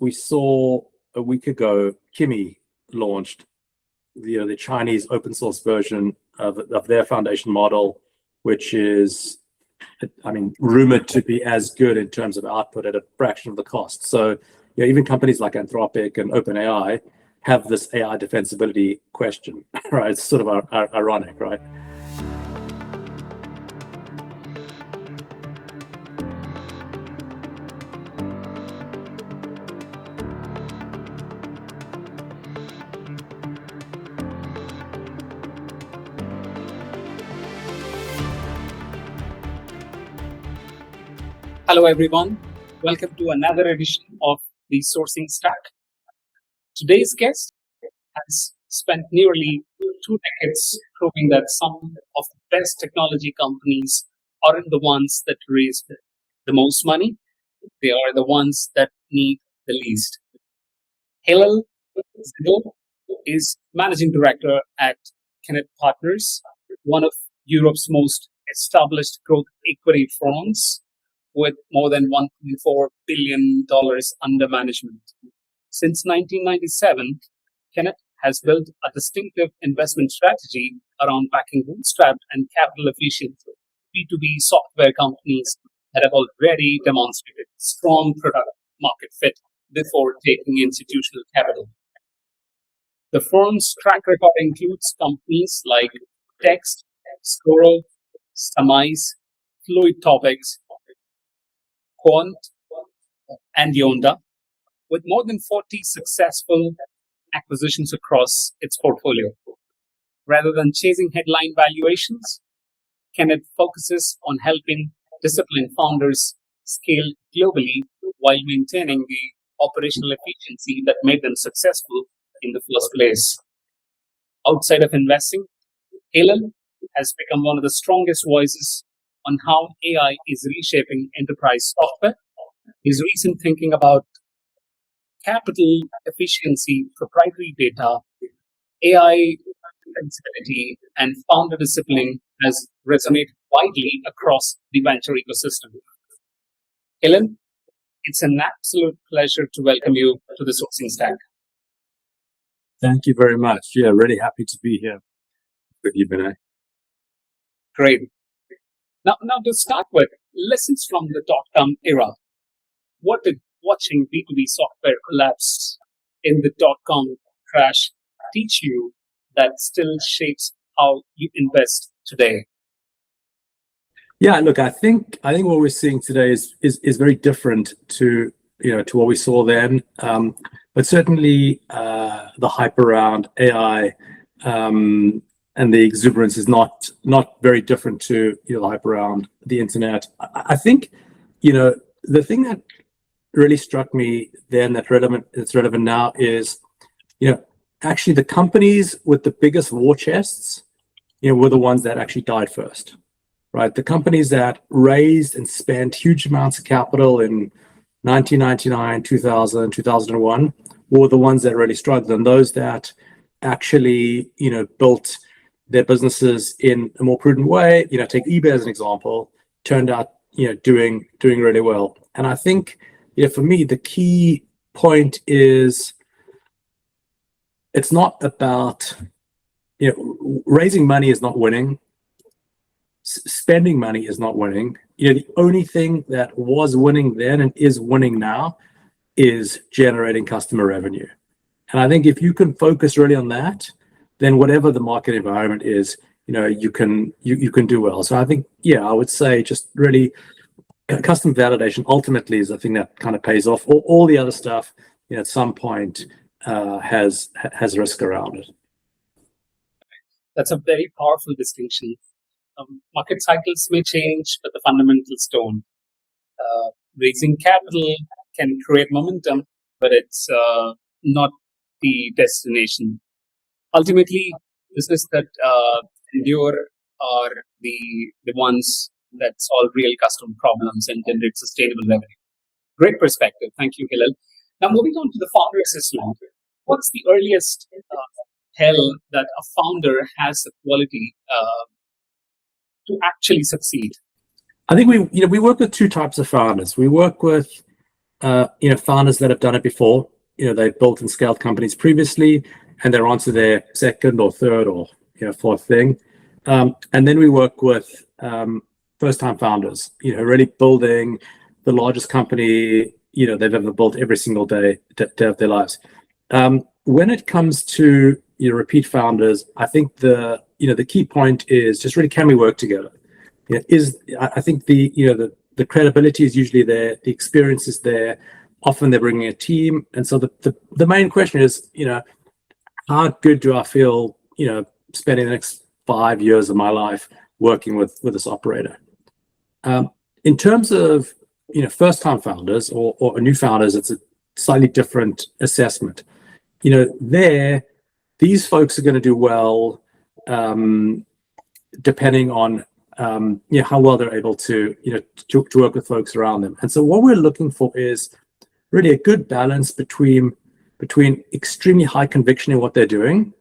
we saw a week ago, Kimi launched the Chinese open source version of their foundation model, which is, rumored to be as good in terms of output at a fraction of the cost. So, even companies like Anthropic and OpenAI have this AI defensibility question, right? It's sort of ironic, right? Hello, everyone. Welcome to another edition of the Sourcing Stack. Today's guest has spent nearly 2 decades proving that some of the best technology companies aren't the ones that raise the most money. They are the ones that need the least. Hillel Zidel is managing director at Kennet Partners, one of Europe's most established growth equity firms, with more than $1.4 billion under management. Since 1997, Kennet has built a distinctive investment strategy around backing bootstrapped and capital-efficient B2B software companies that have already demonstrated strong product market fit before taking institutional capital. The firm's track record includes companies like Tracxn, Scoro, Samice, Fluid Topics, Quant, and Yonda, with more than 40 successful acquisitions across its portfolio. Rather than chasing headline valuations, Kennet focuses on helping disciplined founders scale globally while maintaining the operational efficiency that made them successful in the first place. Outside of investing, Hillel has become one of the strongest voices on how AI is reshaping enterprise software. His recent thinking about capital efficiency, proprietary data, AI defensibility, and founder discipline has resonated widely across the venture ecosystem. Hillel, it's an absolute pleasure to welcome you to the Sourcing Stack. Thank you very much. Yeah, really happy to be here with you, Vinay. Great. Now to start with, lessons from the dot-com era. What did watching B2B software collapse in the dot-com crash teach you that still shapes how you invest today? Yeah, look, I think what we're seeing today is very different to what we saw then. But certainly the hype around AI and the exuberance is not very different to the hype around the internet. I think the thing that really struck me then that's relevant now is actually the companies with the biggest war chests were the ones that actually died first, right? The companies that raised and spent huge amounts of capital in 1999, 2000, 2001 were the ones that really struggled, and those that actually built their businesses in a more prudent way, take eBay as an example, turned out doing really well. And I think for me the key point is it's not about raising money is not winning, spending money is not winning. The only thing that was winning then and is winning now is generating customer revenue. And I think if you can focus really on that, then whatever the market environment is, you can do well. So I think, I would say just really custom validation ultimately is the thing that kind of pays off. All the other stuff, at some point has risk around it. That's a very powerful distinction. Market cycles may change, but the fundamentals don't. Raising capital can create momentum, but it's not the destination. Ultimately, businesses that endure are the ones that solve real customer problems and generate sustainable revenue. Great perspective. Thank you, Hillel. Now, moving on to the founder assessment. What's the earliest tell that a founder has the quality to actually succeed? I think we work with two types of founders. We work with founders that have done it before. They've built and scaled companies previously, and they're on to their second or third or fourth thing. And then we work with first-time founders, really building the largest company they've ever built every single day of their lives. When it comes to repeat founders, I think the key point is just really, can we work together? I think the credibility is usually there, the experience is there. Often they're bringing a team, and so the main question is, how good do I feel, spending the next 5 years of my life working with this operator? In terms of first-time founders or new founders, it's a slightly different assessment. These folks are going to do well, depending on how well they're able to work with folks around them. And so what we're looking for is really a good balance between extremely high conviction in what they're doing,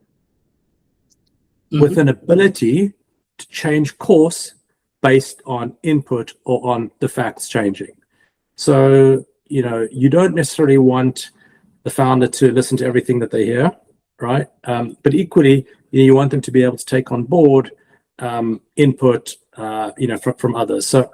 with an ability to change course based on input or on the facts changing. So you don't necessarily want the founder to listen to everything that they hear, right? But equally, you want them to be able to take on board input from others. So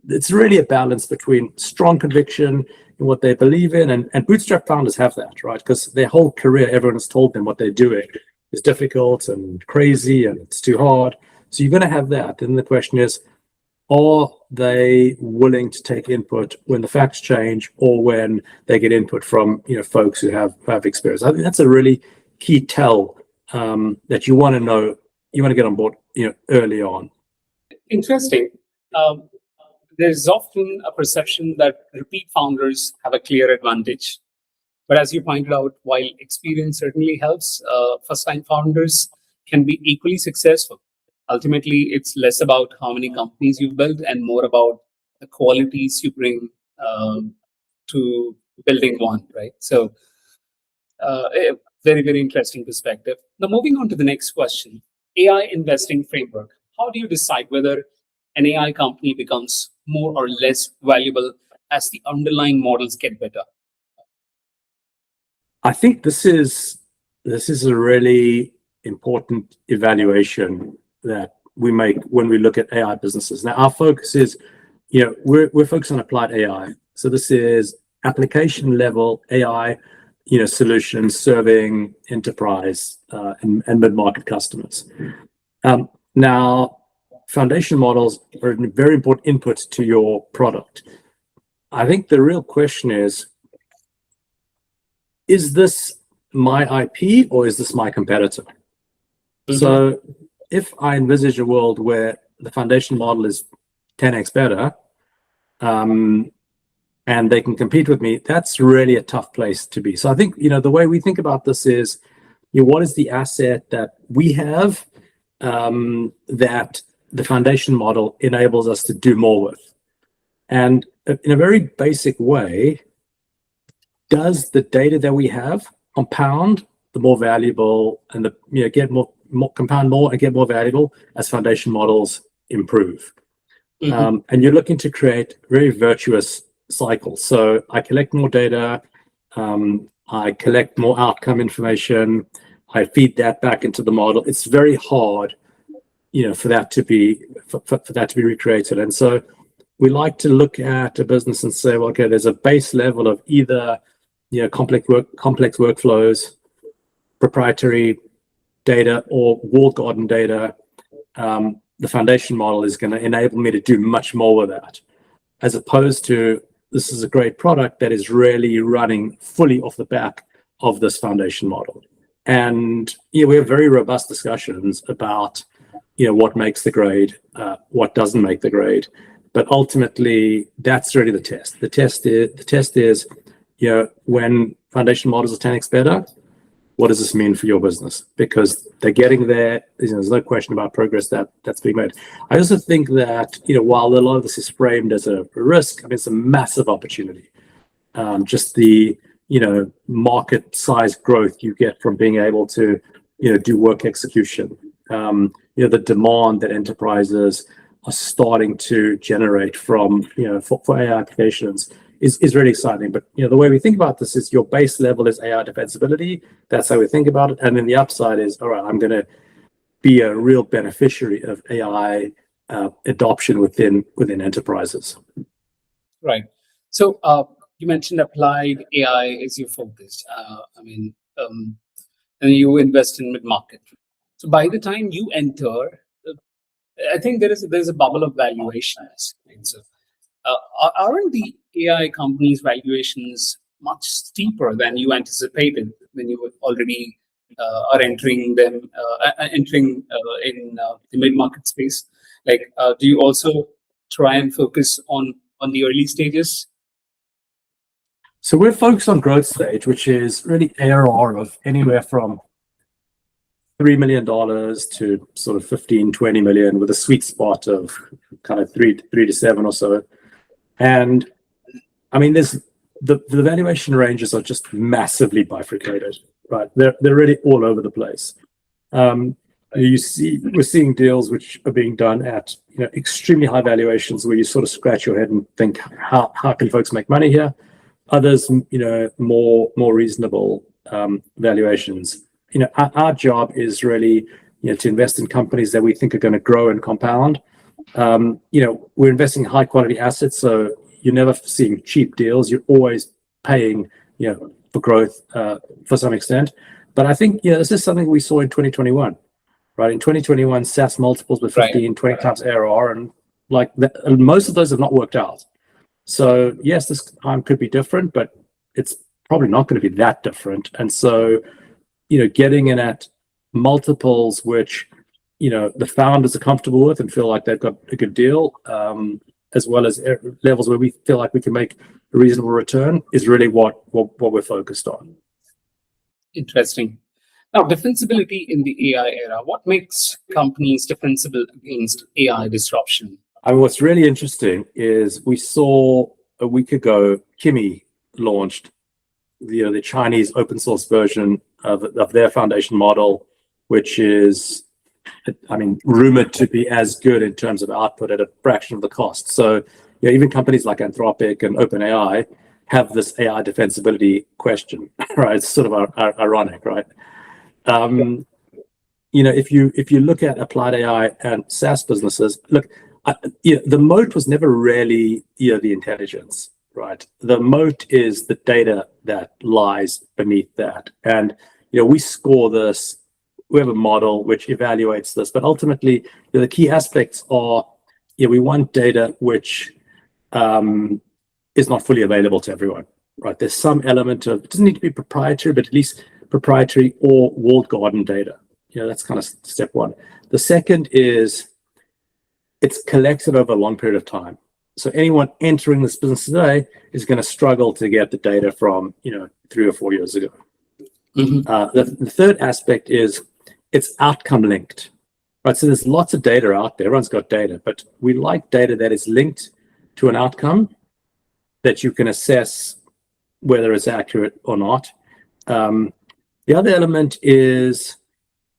it's really a balance between strong conviction in what they believe in, and bootstrap founders have that, right? Because their whole career, everyone has told them what they're doing is difficult and crazy and it's too hard. So you're going to have that. And the question is, are they willing to take input when the facts change, or when they get input from folks who have experience? I think that's a really key tell that you want to know. You want to get on board early on. Interesting. There's often a perception that repeat founders have a clear advantage. But as you pointed out, while experience certainly helps, first-time founders can be equally successful. Ultimately, it's less about how many companies you've built and more about the qualities you bring to building one, right? So a very, very interesting perspective. Now, moving on to the next question, AI investing framework. How do you decide whether an AI company becomes more or less valuable as the underlying models get better? I think this is a really important evaluation that we make when we look at AI businesses. Now, our focus is, we're focused on applied AI. So this is application level AI, solutions serving enterprise and mid-market customers. Now, foundation models are a very important input to your product. I think the real question is this my IP or is this my competitor? Mm-hmm. So if I envisage a world where the foundation model is 10x better, and they can compete with me, that's really a tough place to be. So I think, the way we think about this is, what is the asset that we have that the foundation model enables us to do more with? And in a very basic way, does the data that we have compound the more valuable and get more compound more and get more valuable as foundation models improve? Mm-hmm. And you're looking to create very virtuous cycles. So I collect more data, I collect more outcome information, I feed that back into the model. It's very hard, for that to be recreated. And so we like to look at a business and say, well, okay, there's a base level of either complex workflows, proprietary data, or walled garden data. The foundation model is going to enable me to do much more with that, as opposed to this is a great product that is really running fully off the back of this foundation model. And we have very robust discussions about what makes the grade, what doesn't make the grade. But ultimately, that's really the test. The test is when foundation models are 10x better, what does this mean for your business? Because they're getting there. There's no question about progress that's being made. I also think that while a lot of this is framed as a risk, it's a massive opportunity. Just the market size growth you get from being able to do work execution. The demand that enterprises are starting to generate from for AI applications is really exciting. But the way we think about this is your base level is AI defensibility. That's how we think about it. And then the upside is, all right, I'm going to be a real beneficiary of AI adoption within enterprises. Right. So you mentioned applied AI is your focus. And you invest in mid-market. So by the time you enter, I think there's a bubble of valuations. Right? So aren't the AI companies' valuations much steeper than you anticipated when you already are entering them, in the mid-market space? Like, do you also try and focus on the early stages? So we're focused on growth stage, which is really ARR of anywhere from $3 million to sort of 15, 20 million, with a sweet spot of kind of three to seven or so. And I mean, there's the valuation ranges are just massively bifurcated, right? They're really all over the place. We're seeing deals which are being done at extremely high valuations, where you sort of scratch your head and think, how can folks make money here? Others, more reasonable valuations. Our job is really to invest in companies that we think are going to grow and compound. We're investing in high quality assets, so you're never seeing cheap deals. You're always paying for growth for some extent. But I think this is something we saw in 2021, right? In 2021, SaaS multiples were 15, 20 times ARR, and most of those have not worked out. So yes, this time could be different, but it's probably not going to be that different. And so, getting in at multiples which the founders are comfortable with and feel like they've got a good deal, as well as levels where we feel like we can make a reasonable return, is really what we're focused on. Interesting. Now, defensibility in the AI era. What makes companies defensible against AI disruption? I mean, what's really interesting is we saw a week ago, Kimi launched the Chinese open source version of their foundation model, which is, rumored to be as good in terms of output at a fraction of the cost. So, even companies like Anthropic and OpenAI have this AI defensibility question, right? It's sort of ironic, right? If you look at applied AI and SaaS businesses, the moat was never really the intelligence, right? The moat is the data that lies beneath that, and we score this. We have a model which evaluates this, but ultimately the key aspects are we want data which is not fully available to everyone, right? There's some element of, it doesn't need to be proprietary, but at least proprietary or walled garden data. That's kind of step one. The second is it's collected over a long period of time. So anyone entering this business today is going to struggle to get the data from 3 or 4 years ago. Mm-hmm. The third aspect is it's outcome linked, right? So there's lots of data out there. Everyone's got data, but we like data that is linked to an outcome that you can assess whether it's accurate or not. The other element is,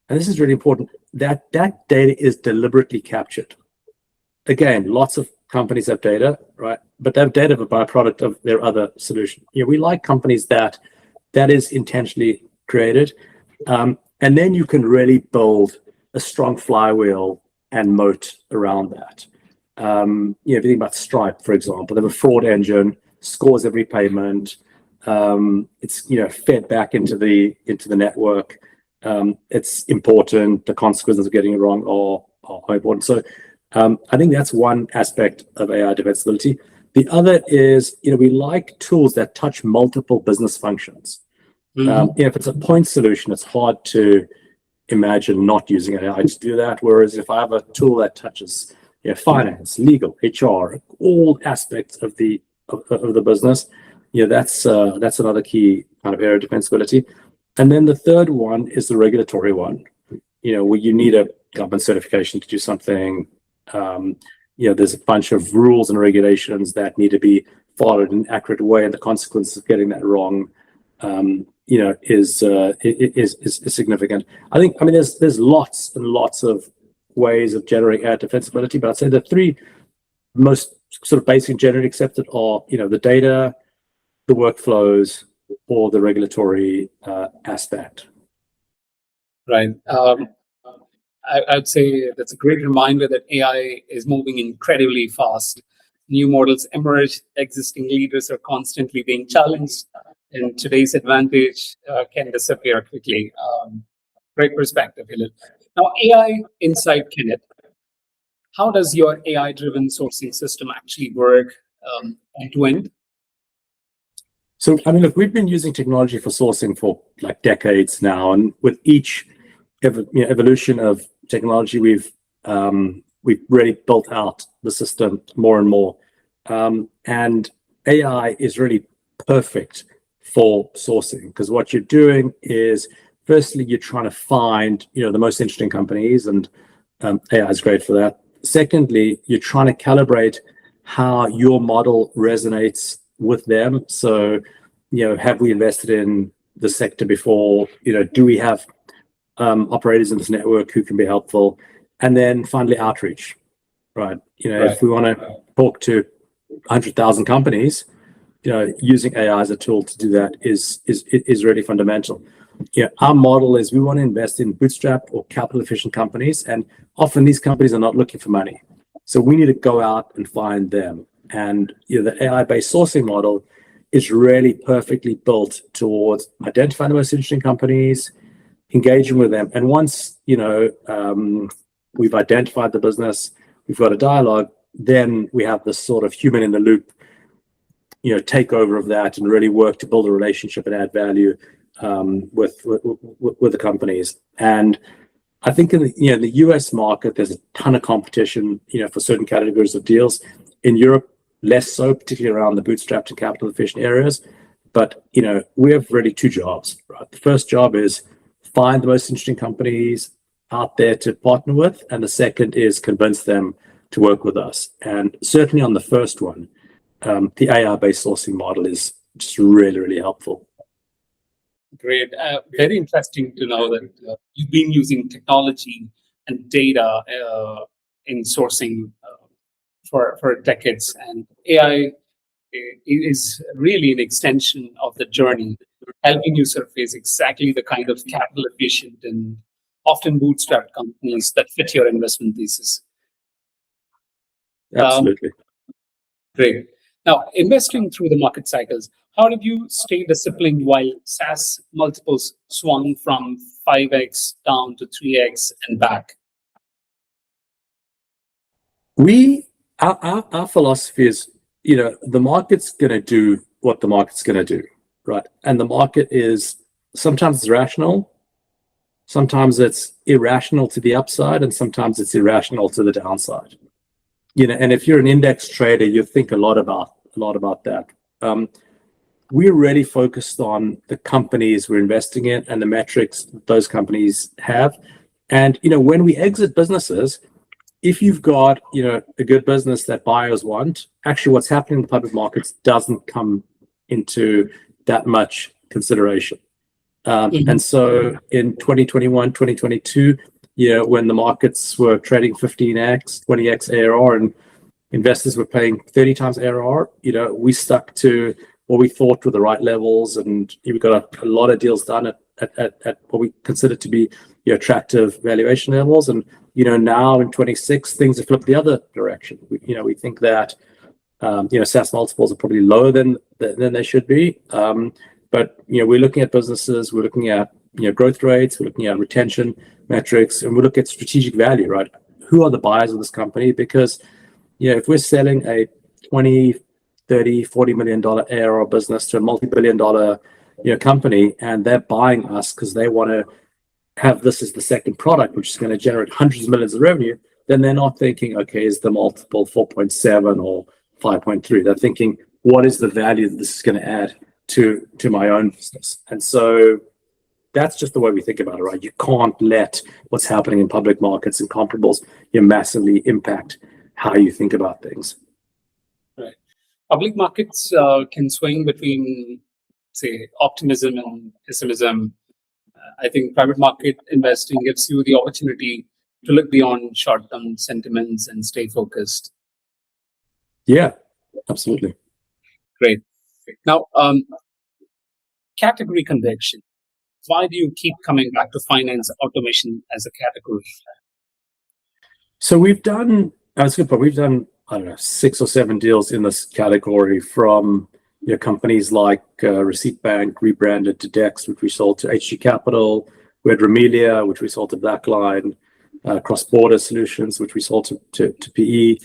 and this is really important, that data is deliberately captured. Again, lots of companies have data, right? But they have data of a byproduct of their other solution. We like companies that is intentionally created. And then you can really build a strong flywheel and moat around that. If you think about Stripe, for example, they have a fraud engine, scores every payment. It's fed back into the network. It's important. The consequences of getting it wrong are important. So I think that's one aspect of AI defensibility. The other is we like tools that touch multiple business functions. Mm-hmm. If it's a point solution, it's hard to imagine not using AI to do that. Whereas if I have a tool that touches finance, legal, HR, all aspects of the business, that's another key kind of area of defensibility. And then the third one is the regulatory one. Where you need a government certification to do something. There's a bunch of rules and regulations that need to be followed in an accurate way, and the consequences of getting that wrong is significant. I think there's lots and lots of ways of generating AI defensibility, but I'd say the three most sort of basic generally accepted are, the data, the workflows, or the regulatory aspect. Right. I'd say that's a great reminder that AI is moving incredibly fast. New models emerge, existing leaders are constantly being challenged, and today's advantage can disappear quickly. Great perspective, Hillel. Now, AI inside Kennet. How does your AI-driven sourcing system actually work end to end? So, I mean, look, we've been using technology for sourcing for like decades now, and with each evolution of technology, we've really built out the system more and more. And AI is really perfect for sourcing because what you're doing is, firstly, you're trying to find the most interesting companies, and AI is great for that. Secondly, you're trying to calibrate how your model resonates with them. So, have we invested in the sector before? Do we have operators in this network who can be helpful? And then finally, outreach, right? If we want to talk to 100,000 companies, using AI as a tool to do that is really fundamental. Our model is we want to invest in bootstrap or capital efficient companies, and often these companies are not looking for money. So we need to go out and find them. And the AI-based sourcing model is really perfectly built towards identifying the most interesting companies, engaging with them. And once we've identified the business, we've got a dialogue, then we have this sort of human in the loop takeover of that and really work to build a relationship and add value with the companies. And I think in the US market, there's a ton of competition, for certain categories of deals. In Europe, less so, particularly around the bootstrapped and capital efficient areas. But we have really two jobs, right? The first job is find the most interesting companies out there to partner with, and the second is convince them to work with us. And certainly on the first one, the AI-based sourcing model is just really, really helpful. Great. Very interesting to know that you've been using technology and data in sourcing for decades, and AI is really an extension of the journey, helping you surface exactly the kind of capital efficient and often bootstrapped companies that fit your investment thesis. Absolutely. Great. Now, investing through the market cycles, how did you stay disciplined while SaaS multiples swung from 5x down to 3x and back? Our philosophy is, the market's going to do what the market's going to do, right? And the market is sometimes it's rational, sometimes it's irrational to the upside, and sometimes it's irrational to the downside. And if you're an index trader, you think a lot about that. We're really focused on the companies we're investing in and the metrics those companies have. And when we exit businesses, if you've got a good business that buyers want, actually what's happening in the public markets doesn't come into that much consideration. And so in 2021, 2022, when the markets were trading 15x, 20x ARR, and investors were paying 30 times ARR, we stuck to what we thought were the right levels, and we got a lot of deals done at what we consider to be attractive valuation levels. And now in 26, things have flipped the other direction. We think that SaaS multiples are probably lower than they should be. But we're looking at businesses, we're looking at growth rates, we're looking at retention metrics, and we look at strategic value, right? Who are the buyers of this company? Because if we're selling a 20, 30, $40 million ARR business to a multi-billion dollar company, and they're buying us because they want to have this as the second product, which is going to generate hundreds of millions of revenue, then they're not thinking, okay, is the multiple 4.7 or 5.3? They're thinking, what is the value that this is going to add to my own business? And so that's just the way we think about it, right? You can't let what's happening in public markets and comparables massively impact how you think about things. Right. Public markets can swing between, say, optimism and pessimism. I think private market investing gives you the opportunity to look beyond short-term sentiments and stay focused. Yeah, absolutely. Great. Now, category conviction. Why do you keep coming back to finance automation as a category? So we've done, that's a good point. We've done, I don't know, 6 or 7 deals in this category from companies like Receipt Bank, rebranded to Dex, which we sold to HG Capital. We had Remelia, which we sold to Blackline, Cross-Border Solutions, which we sold to PE.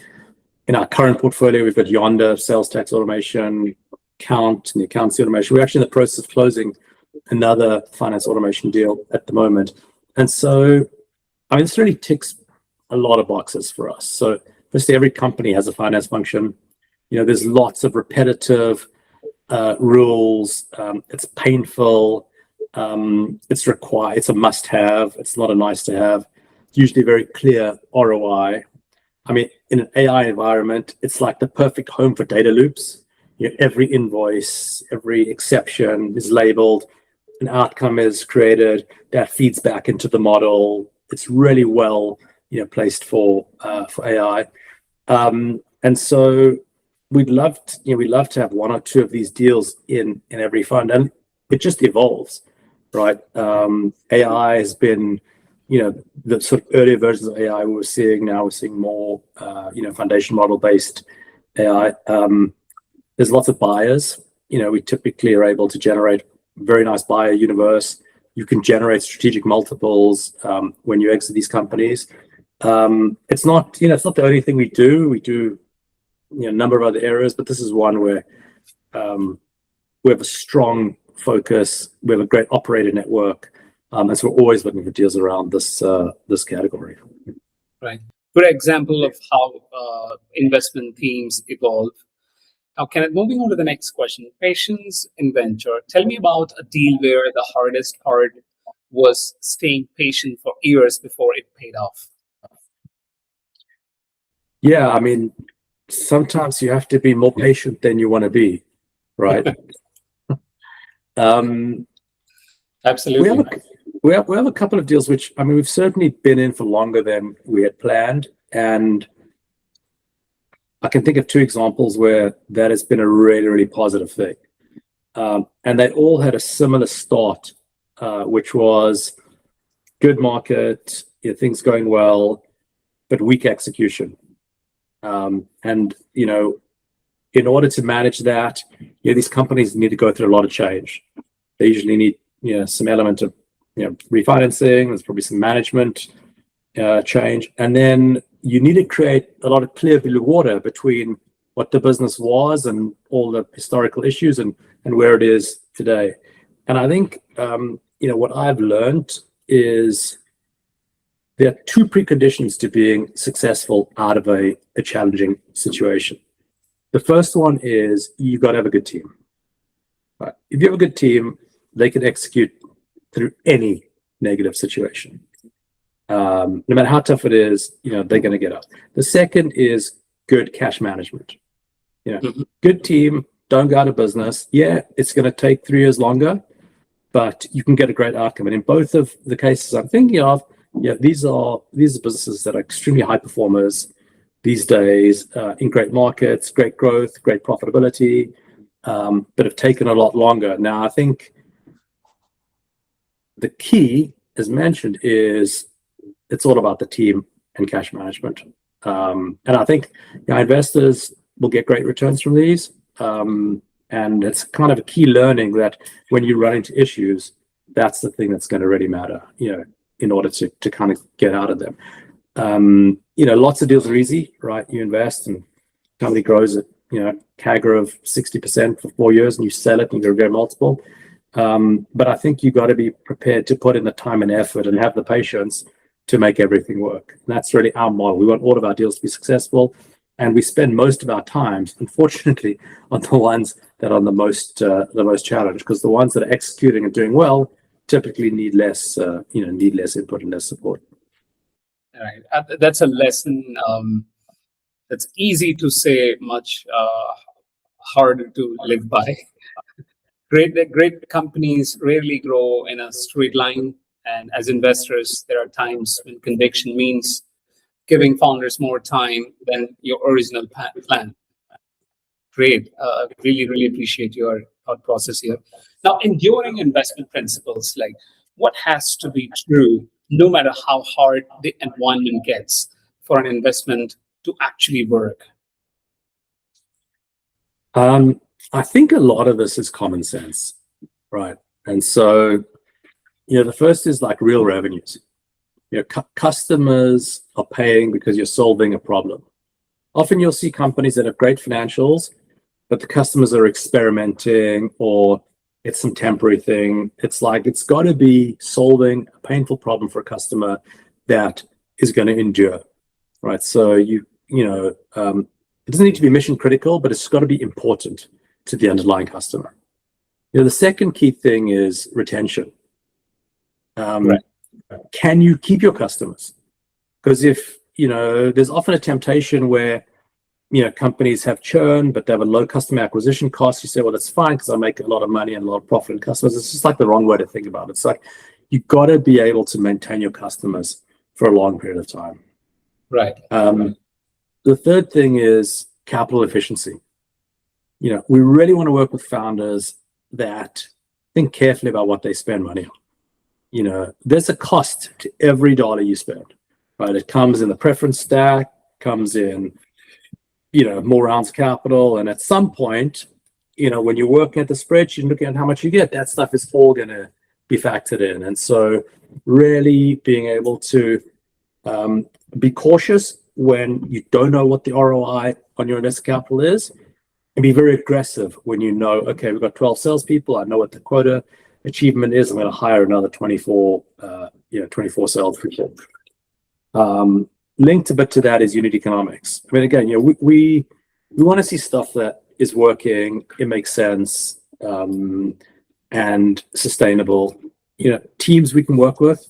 In our current portfolio, we've got Yonder, sales tax automation, Count, and the accountancy automation. We're actually in the process of closing another finance automation deal at the moment. And so, I mean, this really ticks a lot of boxes for us. So firstly, every company has a finance function. There's lots of repetitive rules. It's painful. It's required. It's a must-have. It's not a nice-to-have. Usually very clear ROI. I mean, in an AI environment, it's like the perfect home for data loops. Every invoice, every exception is labeled. An outcome is created that feeds back into the model. It's really well placed for AI, and so we'd love to have 1 or 2 of these deals in every fund, and it just evolves, right? AI has been, the sort of earlier versions of AI we were seeing. Now we're seeing more, foundation model based AI. There's lots of buyers. We typically are able to generate very nice buyer universe. You can generate strategic multiples when you exit these companies. It's not the only thing we do. We do a number of other areas, but this is one where we have a strong focus. We have a great operator network, and so we're always looking for deals around this category. Right. Good example of how investment themes evolve. Now, Kennet, moving on to the next question. Patience in venture. Tell me about a deal where the hardest part was staying patient for years before it paid off. Yeah, I mean, sometimes you have to be more patient than you want to be, right? Absolutely. We have a couple of deals which, I mean, we've certainly been in for longer than we had planned, and I can think of 2 examples where that has been a really, really positive thing. And they all had a similar start, which was good market, things going well, but weak execution. And in order to manage that, these companies need to go through a lot of change. They usually need some element of refinancing. There's probably some management change, and then you need to create a lot of clear blue water between what the business was and all the historical issues and where it is today. And I think what I've learned is there are 2 preconditions to being successful out of a challenging situation. The first one is you've got to have a good team. Right? If you have a good team, they can execute through any negative situation. No matter how tough it is, they're going to get up. The second is good cash management. Good team, don't go out of business. Yeah, it's going to take 3 years longer, but you can get a great outcome. And in both of the cases I'm thinking of, these are businesses that are extremely high performers these days, in great markets, great growth, great profitability, but have taken a lot longer. Now, I think the key, as mentioned, is it's all about the team and cash management. And I think investors will get great returns from these. And it's kind of a key learning that when you run into issues, that's the thing that's going to really matter, in order to kind of get out of them. Lots of deals are easy, right? You invest and company grows at, CAGR of 60% for 4 years, and you sell it and you get multiple. But I think you got to be prepared to put in the time and effort and have the patience to make everything work. And that's really our model. We want all of our deals to be successful, and we spend most of our time, unfortunately, on the ones that are the most challenged, because the ones that are executing and doing well typically need less input and less support. Right. That's a lesson that's easy to say, much harder to live by. Great companies rarely grow in a straight line, and as investors, there are times when conviction means giving founders more time than your original plan. Great. Really, really appreciate your thought process here. Now, enduring investment principles, like what has to be true no matter how hard the environment gets for an investment to actually work? I think a lot of this is common sense, right? And so, the first is like real revenues. Customers are paying because you're solving a problem. Often you'll see companies that have great financials, but the customers are experimenting or it's some temporary thing. It's like it's got to be solving a painful problem for a customer that is going to endure, right? So it doesn't need to be mission critical, but it's got to be important to the underlying customer. The second key thing is retention. Right. Can you keep your customers? Because if there's often a temptation where companies have churn, but they have a low customer acquisition cost. You say, well, that's fine because I make a lot of money and a lot of profit in customers. It's just like the wrong way to think about it. It's like you've got to be able to maintain your customers for a long period of time. Right. The third thing is capital efficiency. We really want to work with founders that think carefully about what they spend money on. There's a cost to every dollar you spend, right? It comes in the preference stack, comes in more rounds of capital. And at some point, when you're working at the spreadsheet and looking at how much you get, that stuff is all going to be factored in. And so really being able to be cautious when you don't know what the ROI on your invested capital is, and be very aggressive when okay, we've got 12 salespeople. I know what the quota achievement is. I'm going to hire another 24 salespeople. Linked a bit to that is unit economics. I mean, again, we want to see stuff that is working, it makes sense, and sustainable. Teams we can work with,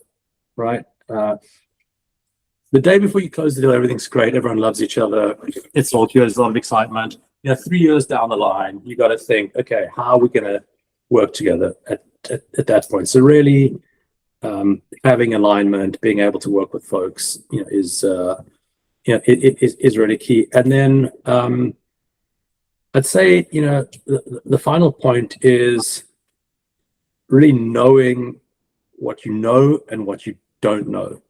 right? The day before you close the deal, everything's great. Everyone loves each other. It's all good. There's a lot of excitement. 3 years down the line, you got to think, okay, how are we going to work together at that point? So really, having alignment, being able to work with folks, is really key. And then I'd say, the final point is really knowing what you know and what you don't know,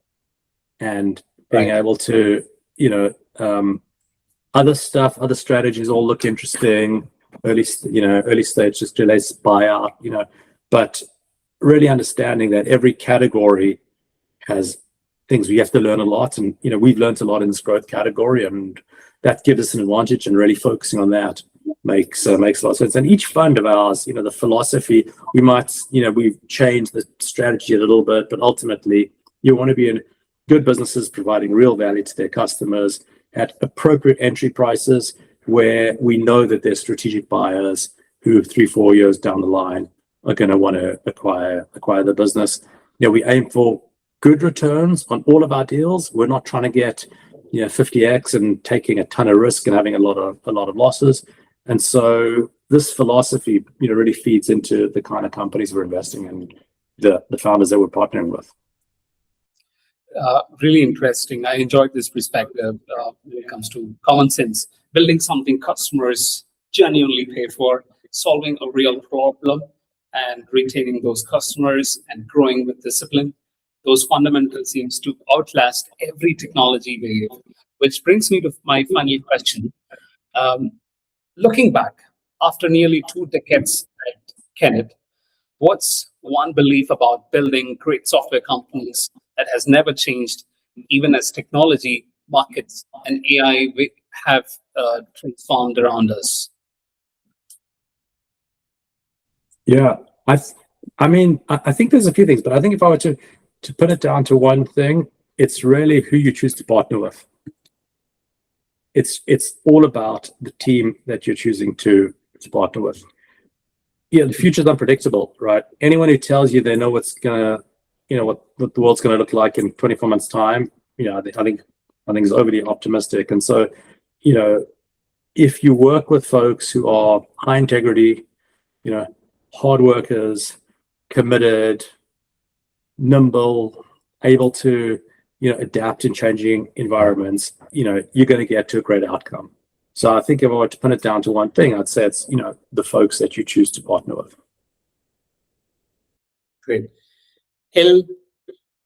and being able to, other strategies all look interesting. Early stage, just delays buyout, but really understanding that every category has things we have to learn a lot, and we've learned a lot in this growth category, and that gives us an advantage. And really focusing on that makes a lot of sense. And each fund of ours, the philosophy, we've changed the strategy a little bit, but ultimately you want to be in good businesses providing real value to their customers at appropriate entry prices, where we know that there's strategic buyers who 3-4 years down the line are going to want to acquire the business. We aim for good returns on all of our deals. We're not trying to get 50x and taking a ton of risk and having a lot of losses. And so this philosophy really feeds into the kind of companies we're investing in, the founders that we're partnering with. Really interesting. I enjoyed this perspective when it comes to common sense, building something customers genuinely pay for, solving a real problem, and retaining those customers and growing with discipline. Those fundamentals seems to outlast every technology wave, which brings me to my final question. Looking back, after nearly 2 decades at Kennet, what's one belief about building great software companies that has never changed, even as technology, markets, and AI have transformed around us? Yeah, I mean, I think there's a few things, but I think if I were to put it down to one thing, it's really who you choose to partner with. It's all about the team that you're choosing to partner with. The future's unpredictable, right? Anyone who tells you they know what's gonna, what the world's gonna look like in 24 months' time, I think is overly optimistic. And so, if you work with folks who are high integrity, hard workers, committed, nimble, able to adapt in changing environments, you're going to get to a great outcome. So I think if I were to pin it down to one thing, I'd say it's, the folks that you choose to partner with. Great. Hillel,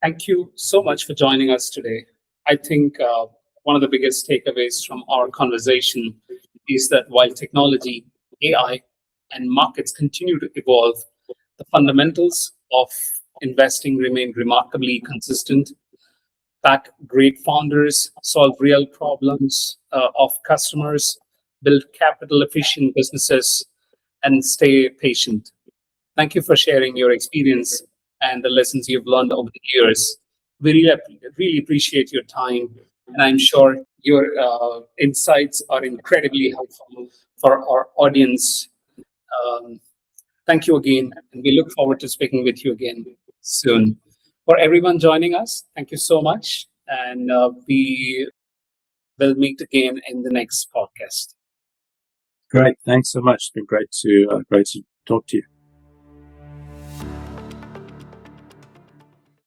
thank you so much for joining us today. I think one of the biggest takeaways from our conversation is that while technology, AI, and markets continue to evolve, the fundamentals of investing remain remarkably consistent. Back great founders, solve real problems of customers, build capital efficient businesses, and stay patient. Thank you for sharing your experience and the lessons you've learned over the years. We really appreciate your time, and I'm sure your insights are incredibly helpful for our audience. Thank you again, and we look forward to speaking with you again soon. For everyone joining us, thank you so much, and we will meet again in the next podcast. Great. Thanks so much. It's been great to talk to you.